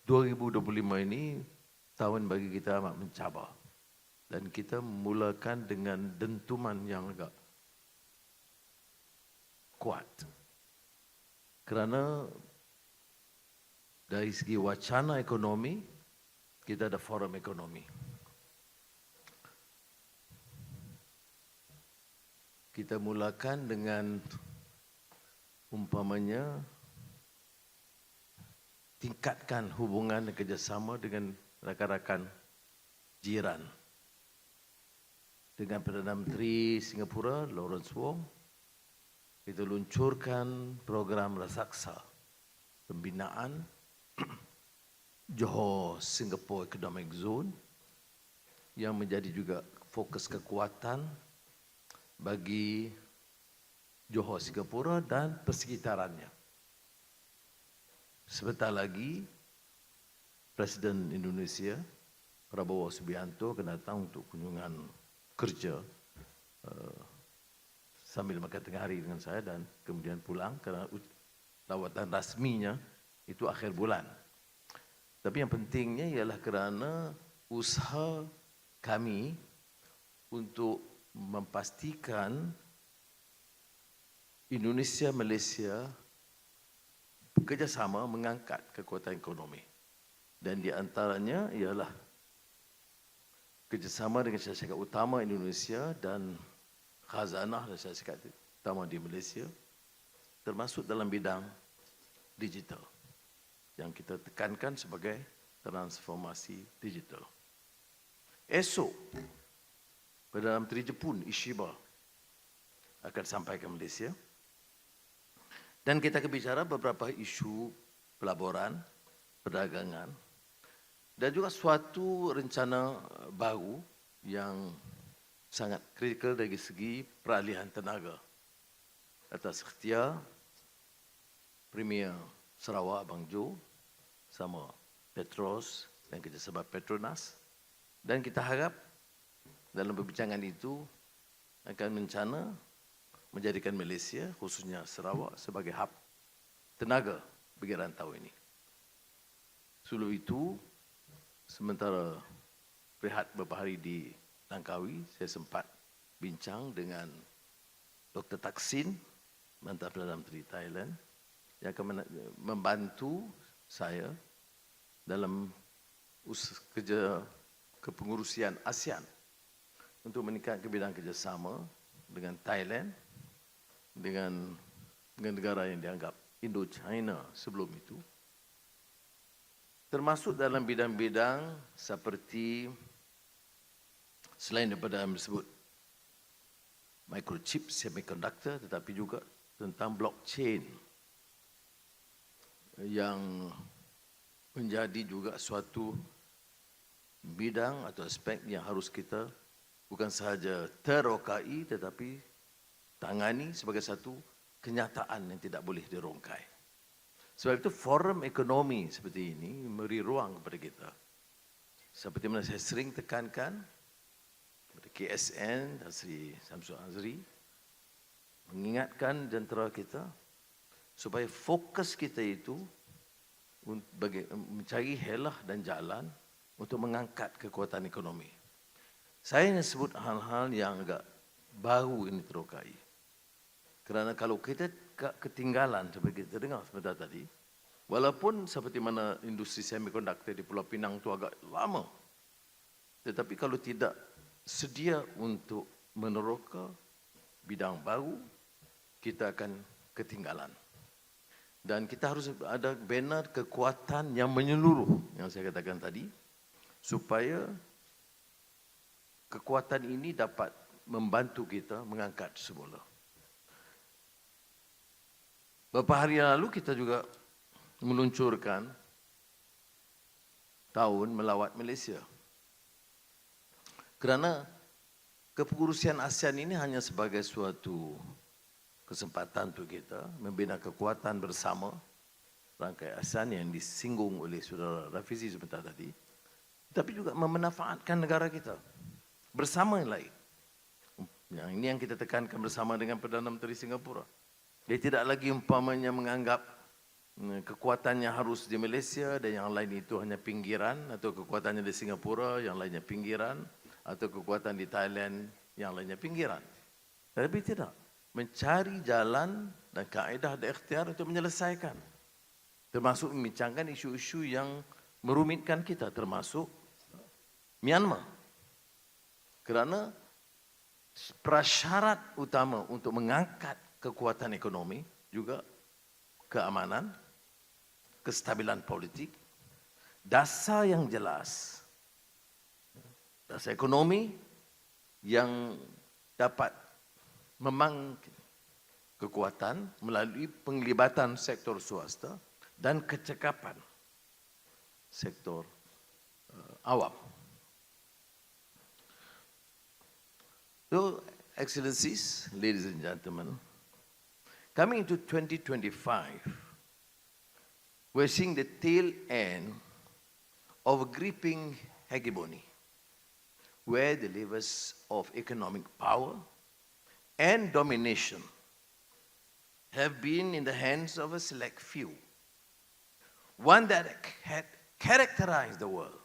2025 ini tahun bagi kita amat mencabar. Dan kita mulakan dengan dentuman yang agak kuat. Kerana dari segi wacana ekonomi, kita ada Forum Ekonomi. Kita mulakan dengan umpamanya tingkatkan hubungan dan kerjasama dengan rakan-rakan jiran. Dengan Perdana Menteri Singapura, Lawrence Wong, kita luncurkan program raksasa pembinaan Johor Singapore Economic Zone yang menjadi juga fokus kekuatan bagi Johor Singapura dan persekitarannya. Sebentar lagi, Presiden Indonesia, Prabowo Subianto akan datang untuk kunjungan kerja sambil makan tengah hari dengan saya dan kemudian pulang kerana lawatan rasminya itu akhir bulan. Tapi yang pentingnya ialah kerana usaha kami untuk memastikan Indonesia Malaysia bekerjasama mengangkat kekuatan ekonomi. Dan di antaranya ialah kerjasama dengan syarikat utama Indonesia dan khazanah dan syarikat utama di Malaysia, termasuk dalam bidang digital yang kita tekankan sebagai transformasi digital. Esok, Perdana Menteri Jepun Ishiba akan sampai ke Malaysia dan kita akan bicara beberapa isu pelaburan, perdagangan dan juga suatu rencana baru yang sangat kritikal dari segi peralihan tenaga atas ikhtiar Premier Sarawak Abang Jo sama Petros dan kerjasama Petronas, dan kita harap dalam perbincangan itu akan mencana menjadikan Malaysia khususnya Sarawak sebagai hub tenaga bagi rantau ini. Sebelum itu, sementara rehat beberapa hari di Langkawi, saya sempat bincang dengan Dr. Thaksin, mantan Perdana Menteri Thailand, yang akan membantu saya dalam kerja kepengurusian ASEAN untuk meningkatkan bidang kerjasama dengan Thailand, dengan negara yang dianggap Indo-China sebelum itu, termasuk dalam bidang-bidang seperti selain daripada yang disebut microchip, semikonduktor, tetapi juga tentang blockchain yang menjadi juga suatu bidang atau aspek yang harus kita bukan sahaja terokai tetapi tangani sebagai satu kenyataan yang tidak boleh dirongkai. Sebab itu forum ekonomi seperti ini memberi ruang kepada kita. Seperti mana saya sering tekankan kepada KSN dan Sri Samsul Azri, mengingatkan jentera kita supaya fokus kita itu mencari helah dan jalan untuk mengangkat kekuatan ekonomi. Saya ingin sebut hal-hal yang agak baru ini terokai. Kerana kalau kita ketinggalan seperti kita dengar sebentar tadi, walaupun seperti mana industri semikonduktor di Pulau Pinang itu agak lama, tetapi kalau tidak sedia untuk meneroka bidang baru, kita akan ketinggalan. Dan kita harus ada banner kekuatan yang menyeluruh yang saya katakan tadi, supaya kekuatan ini dapat membantu kita mengangkat semula. Beberapa hari lalu kita juga meluncurkan tahun melawat Malaysia. Kerana kepengurusian ASEAN ini hanya sebagai suatu kesempatan untuk kita membina kekuatan bersama rangkai ASEAN yang disinggung oleh saudara Rafizi sebentar tadi, tapi juga memanfaatkan negara kita bersama yang lain. Yang ini yang kita tekankan bersama dengan Perdana Menteri Singapura. Dia tidak lagi umpamanya menganggap kekuatannya harus di Malaysia dan yang lain itu hanya pinggiran, atau kekuatannya di Singapura, yang lainnya pinggiran, atau kekuatan di Thailand, yang lainnya pinggiran. Tapi tidak, mencari jalan dan kaedah dan ikhtiar untuk menyelesaikan, termasuk membincangkan isu-isu yang merumitkan kita, termasuk Myanmar. Kerana prasyarat utama untuk mengangkat kekuatan ekonomi juga keamanan, kestabilan politik, dasar yang jelas, dasar ekonomi yang dapat memangkin kekuatan melalui penglibatan sektor swasta dan kecekapan sektor awam. So, Excellencies, ladies and gentlemen, coming into 2025, we're seeing the tail end of a gripping hegemony, where the levers of economic power and domination have been in the hands of a select few, one that had characterized the world,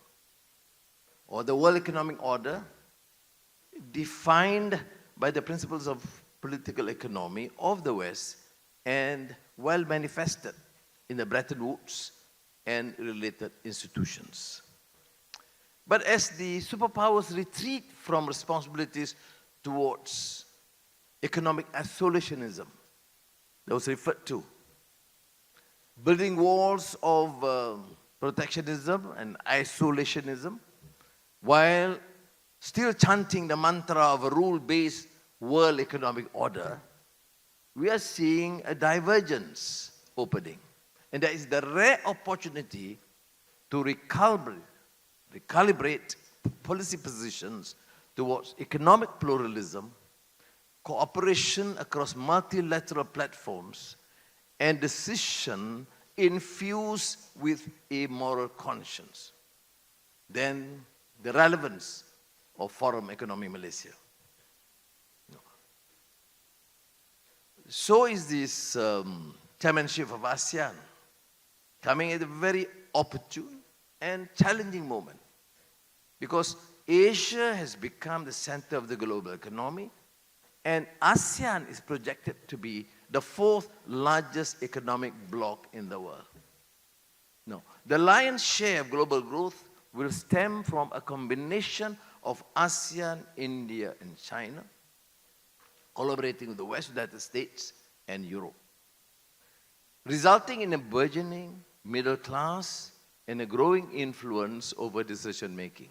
or the world economic order, defined by the principles of political economy of the West and well manifested in the Bretton Woods and related institutions. But as the superpowers retreat from responsibilities towards economic isolationism that was referred to, building walls of protectionism and isolationism, while still chanting the mantra of a rule-based world economic order, we are seeing a divergence opening. And that is the rare opportunity to recalibrate policy positions towards economic pluralism, cooperation across multilateral platforms, and decision infused with a moral conscience. Then the relevance of Forum Ekonomi Malaysia. So is this chairmanship of ASEAN coming at a very opportune and challenging moment, because Asia has become the center of the global economy, and ASEAN is projected to be the fourth largest economic bloc in the world. No, the lion's share of global growth will stem from a combination of ASEAN, India, and China, collaborating with the West, United States, and Europe, resulting in a burgeoning middle class and a growing influence over decision-making.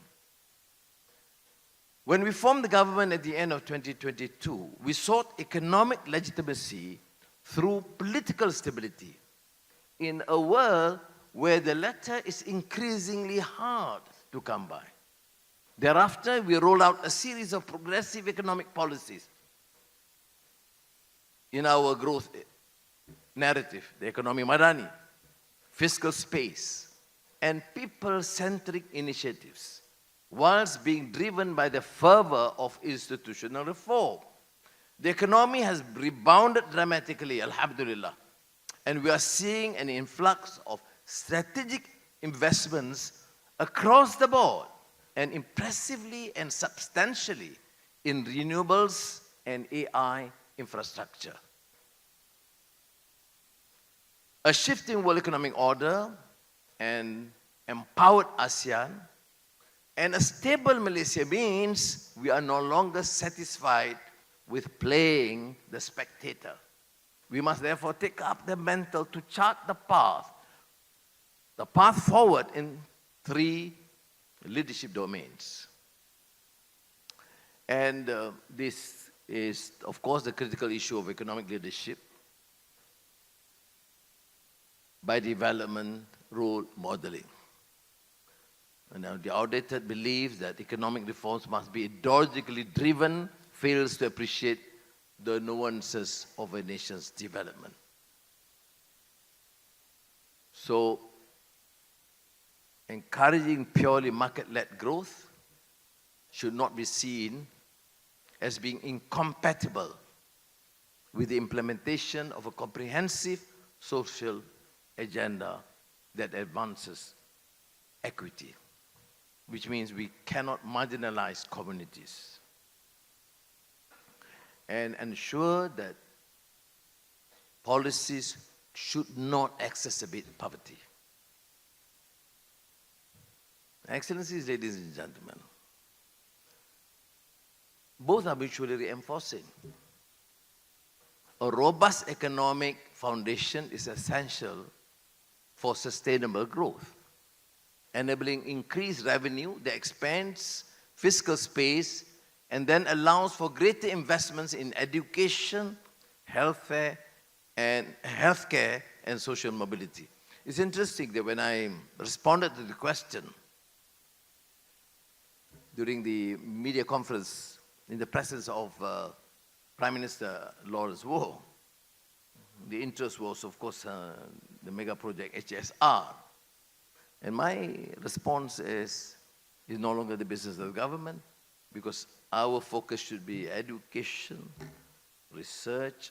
When we formed the government at the end of 2022, we sought economic legitimacy through political stability in a world where the latter is increasingly hard to come by. Thereafter, we rolled out a series of progressive economic policies in our growth narrative, the economy madani, fiscal space, and people-centric initiatives, whilst being driven by the fervor of institutional reform. The economy has rebounded dramatically, alhamdulillah, and we are seeing an influx of strategic investments across the board, and impressively and substantially in renewables and AI infrastructure. A shifting world economic order, and empowered ASEAN, and a stable Malaysia means we are no longer satisfied with playing the spectator. We must therefore take up the mantle to chart the path forward in three leadership domains. And this is, of course, the critical issue of economic leadership by development role modeling. And now the outdated belief that economic reforms must be ideologically driven fails to appreciate the nuances of a nation's development. So, encouraging purely market-led growth should not be seen as being incompatible with the implementation of a comprehensive social agenda that advances equity, which means we cannot marginalize communities, and ensure that policies should not exacerbate poverty. Excellencies, ladies and gentlemen, both are mutually reinforcing. A robust economic foundation is essential for sustainable growth, enabling increased revenue that expands fiscal space and then allows for greater investments in education, healthcare, and social mobility. It's interesting that when I responded to the question during the media conference in the presence of Prime Minister Lawrence Wong, the interest was, of course, the mega project HSR. And my response is no longer the business of the government, because our focus should be education, research,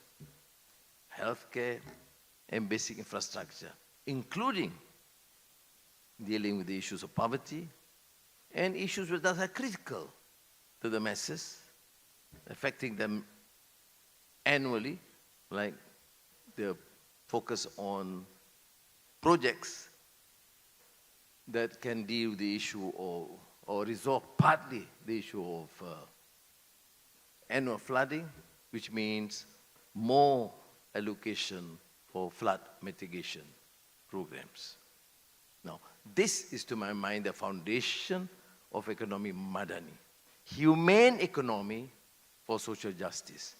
healthcare, and basic infrastructure, including dealing with the issues of poverty and issues that are critical to the masses, affecting them annually, like the focus on projects that can deal with the issue or resolve partly the issue of annual flooding, which means more allocation for flood mitigation programs. Now, this is to my mind the foundation of economy madani, humane economy for social justice,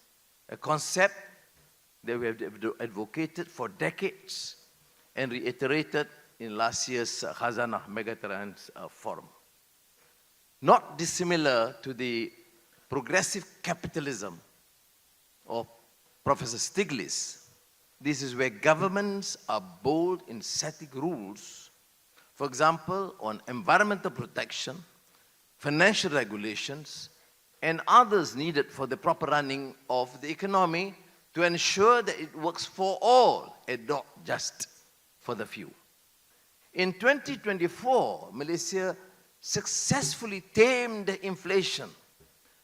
a concept that we have advocated for decades and reiterated in last year's Khazanah Megatrends Forum. Not dissimilar to the progressive capitalism of Professor Stiglitz, this is where governments are bold in setting rules, for example, on environmental protection, financial regulations, and others needed for the proper running of the economy to ensure that it works for all and not just for the few. In 2024, Malaysia successfully tamed inflation,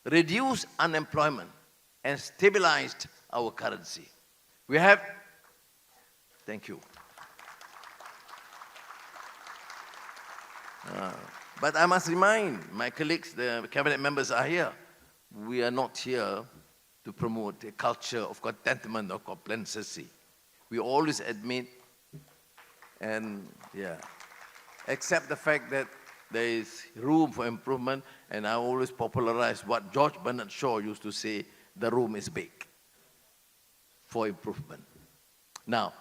reduced unemployment, and stabilized our currency. We have, thank you. But I must remind my colleagues, the cabinet members are here. We are not here to promote a culture of contentment or complacency. We always admit and accept the fact that there is room for improvement, and I always popularize what George Bernard Shaw used to say, the room is big for improvement. Now,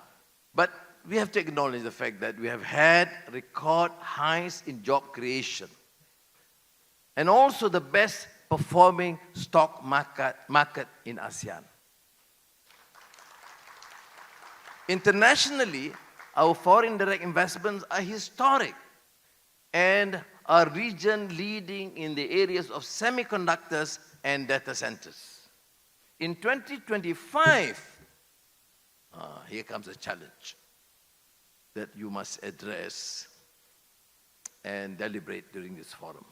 but we have to acknowledge the fact that we have had record highs in job creation and also the best performing stock market in ASEAN. Internationally, our foreign direct investments are historic and our region leading in the areas of semikonduktor's and data centers. In 2025, here comes a challenge that you must address and deliberate during this forum.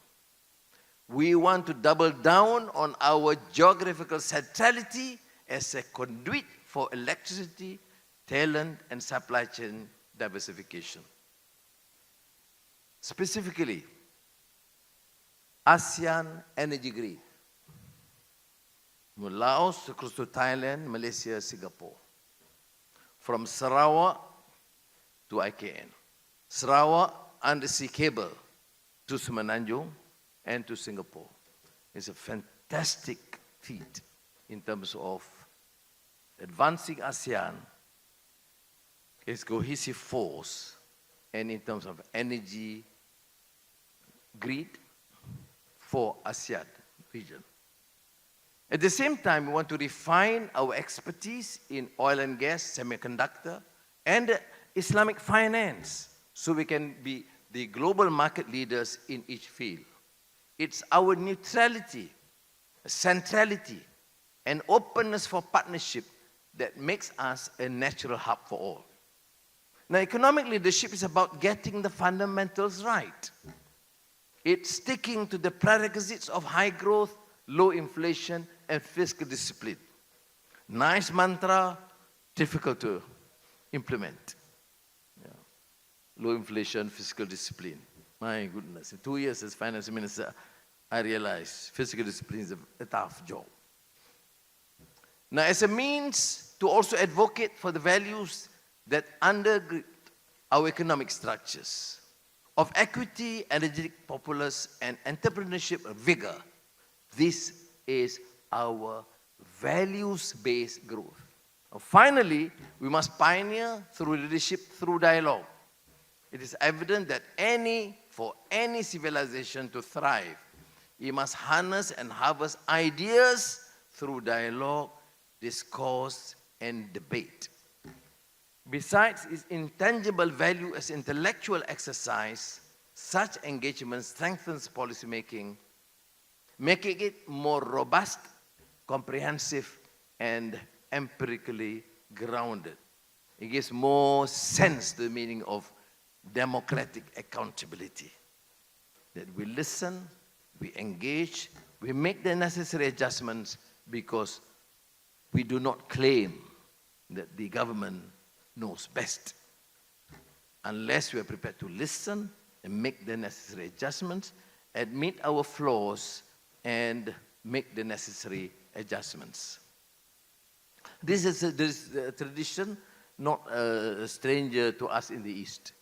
We want to double down on our geographical centrality as a conduit for electricity, talent, and supply chain diversification. Specifically, ASEAN energy grid, from Laos across to Thailand, Malaysia, Singapore, from Sarawak to IKN, Sarawak undersea cable to Semenanjung and to Singapore. It's a fantastic feat in terms of advancing ASEAN, its cohesive force, and in terms of energy grid for ASEAN region. At the same time, we want to refine our expertise in oil and gas, semiconductor, and Islamic finance, so we can be the global market leaders in each field. It's our neutrality, centrality, and openness for partnership that makes us a natural hub for all. Now, economic leadership is about getting the fundamentals right. It's sticking to the prerequisites of high growth, low inflation, and fiscal discipline. Nice mantra, difficult to implement. Yeah. Low inflation, fiscal discipline. My goodness, in 2 years as finance minister, I realized fiscal discipline is a tough job. Now, as a means to also advocate for the values that undergird our economic structures of equity, energetic populace, and entrepreneurship vigor, this is our values-based growth. Finally, we must pioneer through leadership, through dialogue. It is evident that for any civilization to thrive, it must harness and harvest ideas through dialogue, discourse, and debate. Besides its intangible value as intellectual exercise, such engagement strengthens policymaking, making it more robust, comprehensive, and empirically grounded. It gives more sense to the meaning of democratic accountability. That we listen, we engage, we make the necessary adjustments because we do not claim that the government knows best. Unless we are prepared to listen and make the necessary adjustments, admit our flaws, and make the necessary adjustments. This is a tradition not a stranger to us in the East.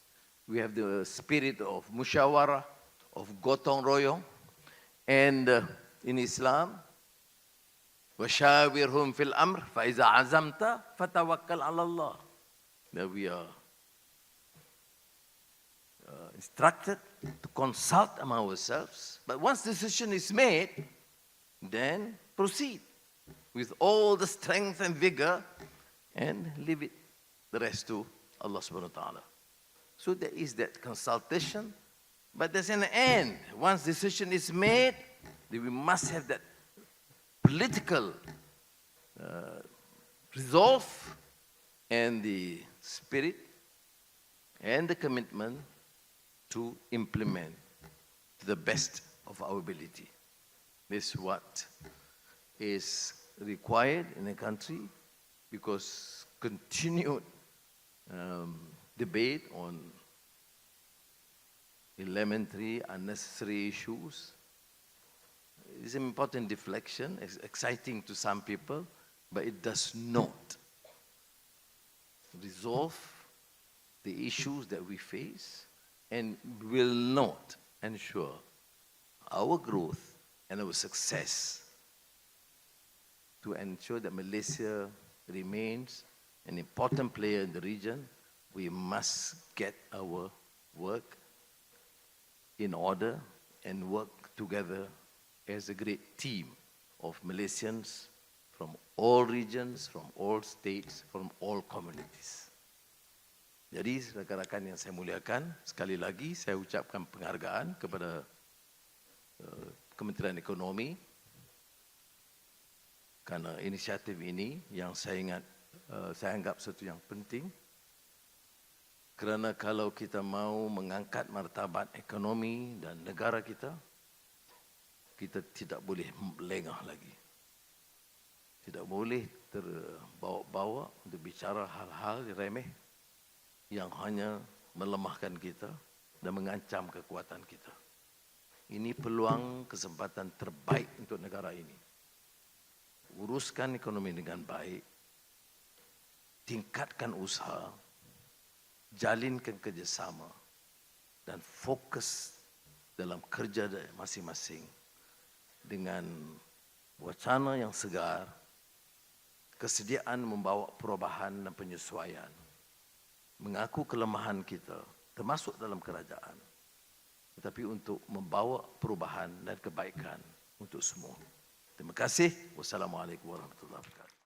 We have the spirit of musyawara, of gotong royong, and in Islam, وَشَاوِرْهُمْ فِي الْأَمْرِ فَإِذَا عَزَمْتَ فَتَوَكَّلْ عَلَى اللَّهِ. That we are instructed to consult among ourselves, but once decision is made, then proceed with all the strength and vigor and leave it the rest to Allah subhanahu wa ta'ala. So there is that consultation, but there's an end. Once decision is made, then we must have that political resolve and the spirit and the commitment to implement to the best of our ability. This is what is required in a country, because continued debate on elementary, unnecessary issues is an important deflection. It's exciting to some people, but it does not resolve the issues that we face and will not ensure our growth and our success to ensure that Malaysia remains an important player in the region. We must get our work in order and work together as a great team of Malaysians from all regions, from all states, from all communities. Jadi rakan-rakan yang saya muliakan, sekali lagi saya ucapkan penghargaan kepada Kementerian Ekonomi karena inisiatif ini yang saya anggap satu yang penting. Kerana kalau kita mau mengangkat martabat ekonomi dan negara kita, kita tidak boleh lengah lagi. Tidak boleh terbawa-bawa untuk bicara hal-hal remeh yang hanya melemahkan kita dan mengancam kekuatan kita. Ini peluang kesempatan terbaik untuk negara ini. Uruskan ekonomi dengan baik, tingkatkan usaha, jalinkan kerjasama, dan fokus dalam kerja masing-masing dengan wacana yang segar, kesediaan membawa perubahan dan penyesuaian, mengaku kelemahan kita, termasuk dalam kerajaan, tetapi untuk membawa perubahan dan kebaikan untuk semua. Terima kasih. Wassalamualaikum warahmatullahi wabarakatuh.